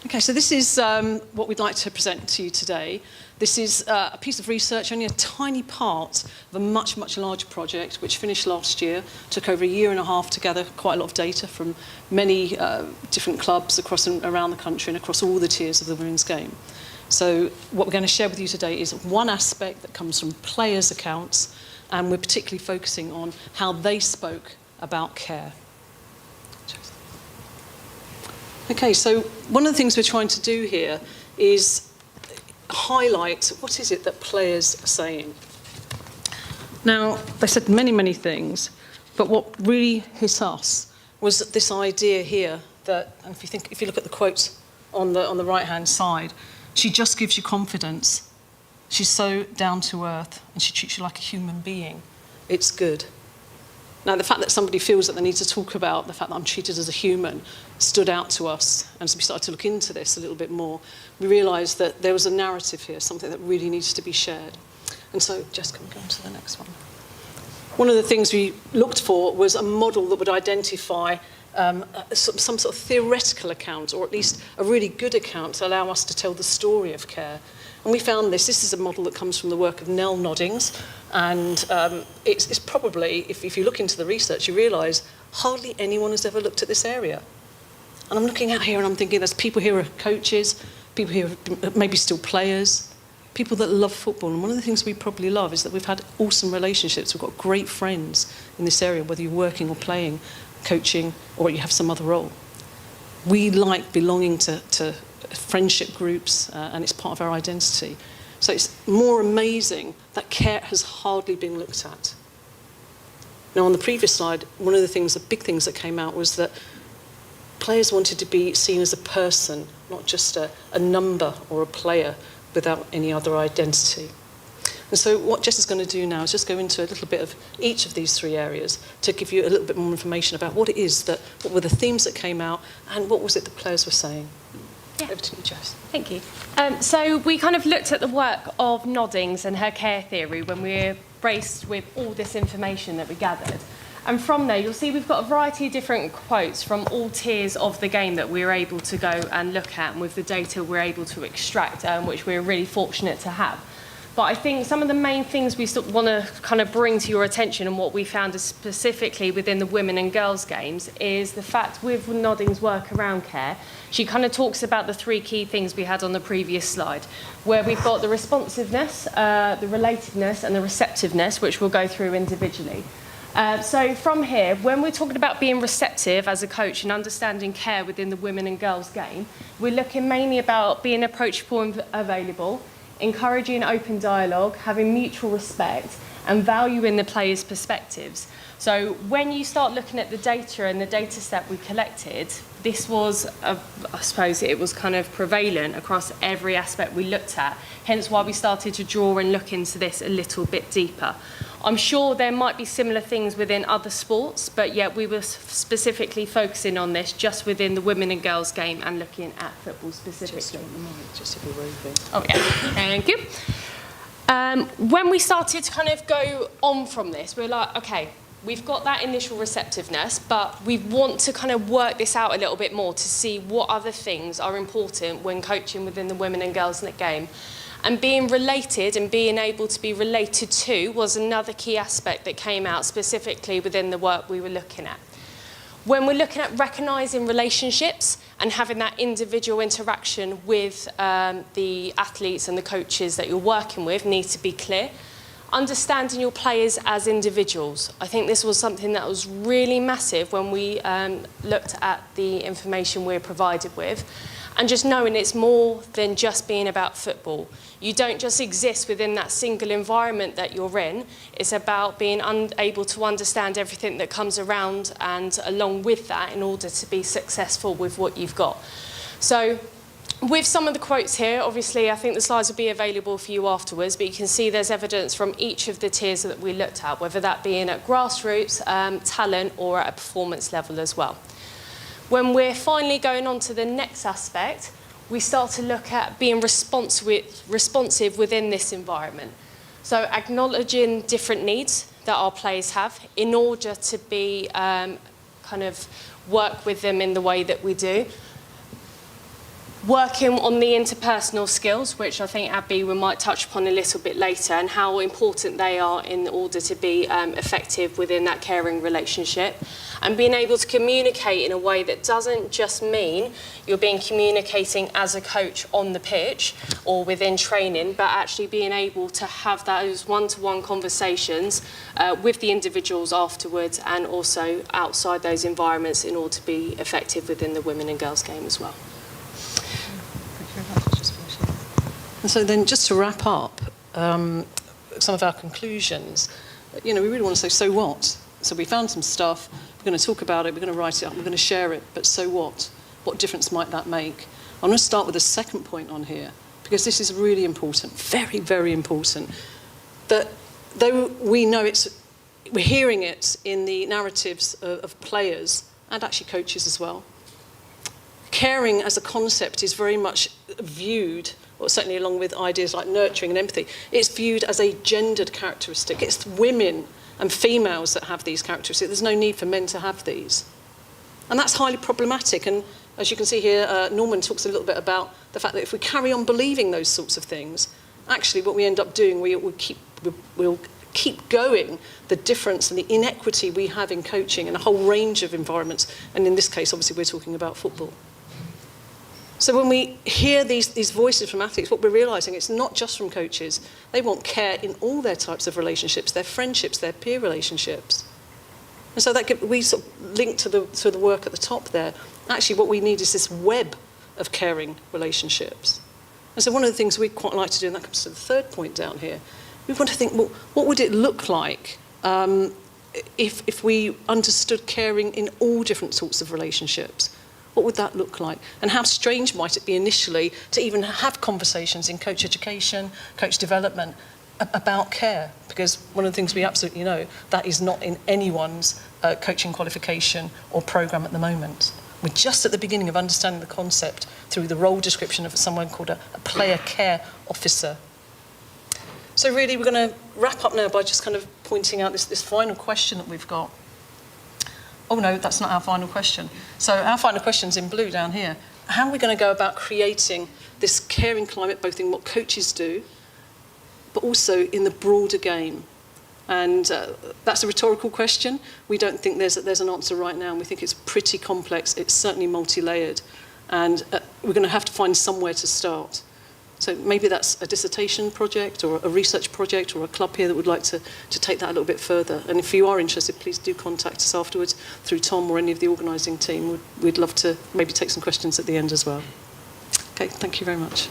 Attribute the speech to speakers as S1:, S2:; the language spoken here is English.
S1: Okay, so this is what we'd like to present to you today. This is a piece of research, only a tiny part of a much, much larger project which finished last year. Took over a year and a half to gather quite a lot of data from many different clubs across and around the country and across all the tiers of the women's game. So what we're going to share with you today is one aspect that comes from players' accounts, and we're particularly focusing on how they spoke about care. Okay, so one of the things we're trying to do here is highlight what is it that players are saying. Now, they said many, many things, but what really hit us was this idea here that, and if you look at the quotes on the right-hand side, she just gives you confidence. She's so down to earth, and she treats you like a human being. It's good. Now, the fact that somebody feels that they need to talk about the fact that I'm treated as a human stood out to us. And as we started to look into this a little bit more, we realised that there was a narrative here, something that really needs to be shared. And so, Jess, can we go on to the next one? One of the things we looked for was a model that would identify some sort of theoretical account, or at least a really good account to allow us to tell the story of care. And we found this. This is a model that comes from the work of Nell Noddings. And it's probably, if you look into the research, you realise hardly anyone has ever looked at this area. And I'm looking out here and I'm thinking there's people here who are coaches, people here maybe still players, people that love football. And one of the things we probably love is that we've had awesome relationships. We've got great friends in this area, whether you're working or playing, coaching, or you have some other role. We like belonging to friendship groups, and it's part of our identity. So it's more amazing that care has hardly been looked at. Now, on the previous slide, one of the big things that came out was that players wanted to be seen as a person, not just a number or a player without any other identity. And so what Jess is going to do now is just go into a little bit of each of these three areas to give you a little bit more information about what were the themes that came out, and what was it the players were saying. Yeah. Over to you, Jess.
S2: Thank you. So we kind of looked at the work of Noddings and her care theory when we were braced with all this information that we gathered. And from there, you'll see we've got a variety of different quotes from all tiers of the game that we were able to go and look at, and with the data we're able to extract, which we're really fortunate to have. But I think some of the main things we want to kind of bring to your attention, and what we found is specifically within the women and girls games, is the fact with Nodding's work around care, she kind of talks about the three key things we had on the previous slide, where we've got the responsiveness, the relatedness, and the receptiveness, which we'll go through individually. So from here, when we're talking about being receptive as a coach and understanding care within the women and girls game, we're looking mainly about being approachable and available, encouraging open dialogue, having mutual respect, and valuing the players' perspectives. So when you start looking at the data and the data set we collected, this was, I suppose it was kind of prevalent across every aspect we looked at, hence why we started to draw and look into this a little bit deeper. I'm sure there might be similar things within other sports, but yet we were specifically focusing on this just within the women and girls game and looking at football specifically.
S1: Just if you're roving.
S2: Oh yeah, thank you. When we started to kind of go on from this, we're like, okay, we've got that initial receptiveness, but we want to kind of work this out a little bit more to see what other things are important when coaching within the women and girls game. And being related and being able to be related to was another key aspect that came out specifically within the work we were looking at. When we're looking at recognising relationships and having that individual interaction with the athletes and the coaches that you're working with need to be clear. Understanding your players as individuals. I think this was something that was really massive when we looked at the information we're provided with. And just knowing it's more than just being about football. You don't just exist within that single environment that you're in. It's about being able to understand everything that comes around and along with that in order to be successful with what you've got. So with some of the quotes here, obviously I think the slides will be available for you afterwards, but you can see there's evidence from each of the tiers that we looked at, whether that being at grassroots, talent, or at a performance level as well. When we're finally going on to the next aspect, we start to look at being responsive within this environment. So acknowledging different needs that our players have in order to be kind of work with them in the way that we do. working on the interpersonal skills, which I think Abbe we might touch upon a little bit later, and how important they are in order to be effective within that caring relationship, and being able to communicate in a way that doesn't just mean you're being communicating as a coach on the pitch or within training, but actually being able to have those one-to-one conversations with the individuals afterwards, and also outside those environments in order to be effective within the women and girls game as well.
S1: And so then, just to wrap up some of our conclusions, we really want to say, so what? So we found some stuff, we're going to talk about it, we're going to write it up, we're going to share it, but so what? What difference might that make? I'm going to start with the second point on here, because this is really important, very, very important, that though we know we're hearing it in the narratives of players and actually coaches as well, caring as a concept is very much viewed, or certainly along with ideas like nurturing and empathy, it's viewed as a gendered characteristic. It's women and females that have these characteristics. There's no need for men to have these. And that's highly problematic. And as you can see here, Norman talks a little bit about the fact that if we carry on believing those sorts of things, actually what we end up doing, we'll keep going the difference and the inequity we have in coaching in a whole range of environments. And in this case, obviously, we're talking about football. So when we hear these voices from athletes, what we're realising, it's not just from coaches. They want care in all their types of relationships, their friendships, their peer relationships. And so we sort of link to the work at the top there. Actually, what we need is this web of caring relationships. And so one of the things we quite like to do, and that comes to the third point down here, we want to think, well, what would it look like if we understood caring in all different sorts of relationships? What would that look like? And how strange might it be initially to even have conversations in coach education, coach development about care? Because one of the things we absolutely know, that is not in anyone's coaching qualification or programme at the moment. We're just at the beginning of understanding the concept through the role description of someone called a player care officer. So really we're going to wrap up now by just kind of pointing out this final question that we've got. Oh no, that's not our final question. So our final question's in blue down here. How are we going to go about creating this caring climate, both in what coaches do, but also in the broader game? And that's a rhetorical question. We don't think there's an answer right now, and we think it's pretty complex. It's certainly multi-layered, and we're going to have to find somewhere to start. So maybe that's a dissertation project or a research project or a club here that would like to take that a little bit further. And if you are interested, please do contact us afterwards through Tom or any of the organising team. We'd love to maybe take some questions at the end as well. Okay, thank you very much.